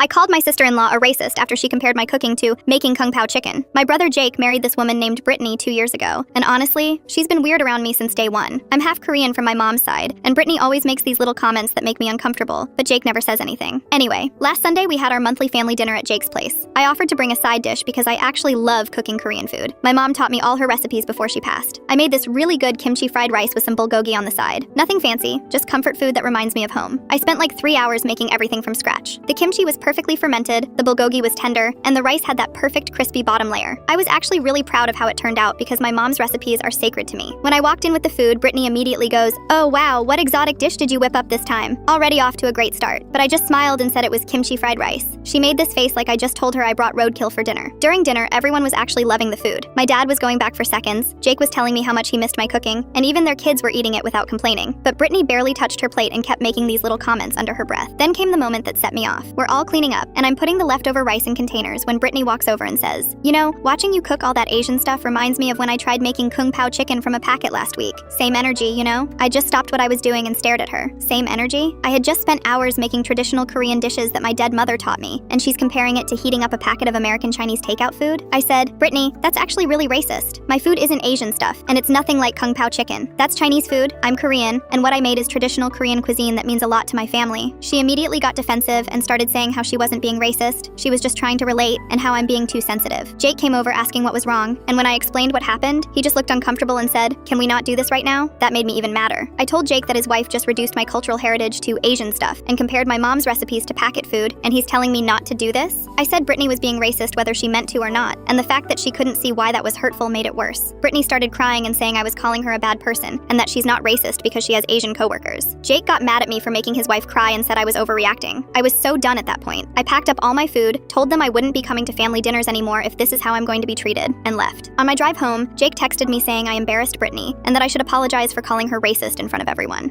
I called my sister-in-law a racist after she compared my cooking to making Kung Pao chicken. My brother Jake married this woman named Brittany 2 years ago, and honestly, she's been weird around me since day one. I'm half Korean from my mom's side, and Brittany always makes these little comments that make me uncomfortable, but Jake never says anything. Anyway, last Sunday we had our monthly family dinner at Jake's place. I offered to bring a side dish because I actually love cooking Korean food. My mom taught me all her recipes before she passed. I made this really good kimchi fried rice with some bulgogi on the side. Nothing fancy, just comfort food that reminds me of home. I spent like 3 hours making everything from scratch. The kimchi was perfectly fermented, the bulgogi was tender, and the rice had that perfect crispy bottom layer. I was actually really proud of how it turned out because my mom's recipes are sacred to me. When I walked in with the food, Brittany immediately goes, "Oh wow, what exotic dish did you whip up this time?" Already off to a great start, but I just smiled and said it was kimchi fried rice. She made this face like I just told her I brought roadkill for dinner. During dinner, everyone was actually loving the food. My dad was going back for seconds, Jake was telling me how much he missed my cooking, and even their kids were eating it without complaining. But Brittany barely touched her plate and kept making these little comments under her breath. Then came the moment that set me off. We're all cleaning up, and I'm putting the leftover rice in containers when Brittany walks over and says, "You know, watching you cook all that Asian stuff reminds me of when I tried making Kung Pao chicken from a packet last week. Same energy, you know?" I just stopped what I was doing and stared at her. Same energy? I had just spent hours making traditional Korean dishes that my dead mother taught me, and she's comparing it to heating up a packet of American Chinese takeout food? I said, "Brittany, that's actually really racist. My food isn't Asian stuff, and it's nothing like Kung Pao chicken. That's Chinese food, I'm Korean, and what I made is traditional Korean cuisine that means a lot to my family." She immediately got defensive and started saying how she wasn't being racist, she was just trying to relate, and how I'm being too sensitive. Jake came over asking what was wrong, and when I explained what happened, he just looked uncomfortable and said, "Can we not do this right now?" That made me even madder. I told Jake that his wife just reduced my cultural heritage to Asian stuff and compared my mom's recipes to packet food, and he's telling me not to do this? I said Brittany was being racist whether she meant to or not, and the fact that she couldn't see why that was hurtful made it worse. Brittany started crying and saying I was calling her a bad person, and that she's not racist because she has Asian coworkers. Jake got mad at me for making his wife cry and said I was overreacting. I was so done at that point. I packed up all my food, told them I wouldn't be coming to family dinners anymore if this is how I'm going to be treated, and left. On my drive home, Jake texted me saying I embarrassed Brittany, and that I should apologize for calling her racist in front of everyone.